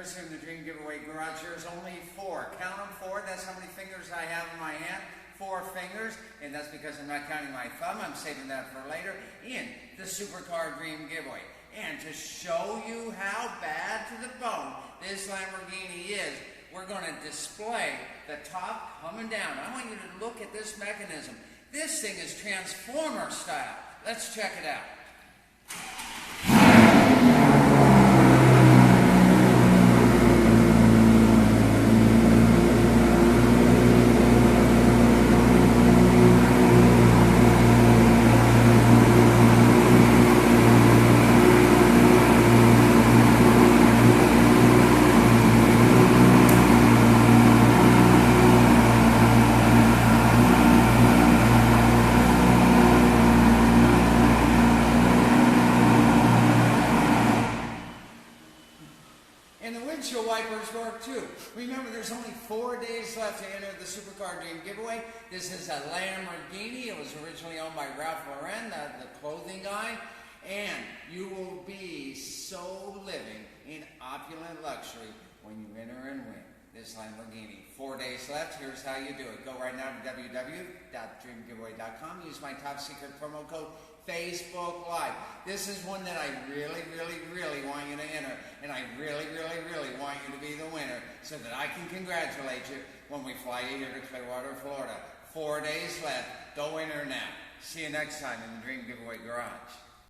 winners in the Dream Giveaway Garage. There's only 4. Count them 4. That's how many fingers I have in my hand. 4 fingers. And that's because I'm not counting my thumb. I'm saving that for later. In the Supercar Dream Giveaway. And to show you how bad to the bone this Lamborghini is, we're going to display the top coming down. I want you to look at this mechanism. This thing is Transformer style. Let's check it out. And the windshield wipers work too. Remember, there's only 4 days left to enter the Supercar Dream Giveaway. This is a Lamborghini. It was originally owned by Ralph Lauren, the clothing guy. And you will be so living in opulent luxury when you enter and win this Lamborghini. 4 days left. Here's how you do it. Go right now to www.dreamgiveaway.com. Use my top secret promo code Facebook Live. This is one that I really, really, really want you to enter. And I really, really, really want you to be the winner so that I can congratulate you when we fly you here to Clearwater, Florida. 4 days left. Go enter now. See you next time in the Dream Giveaway Garage.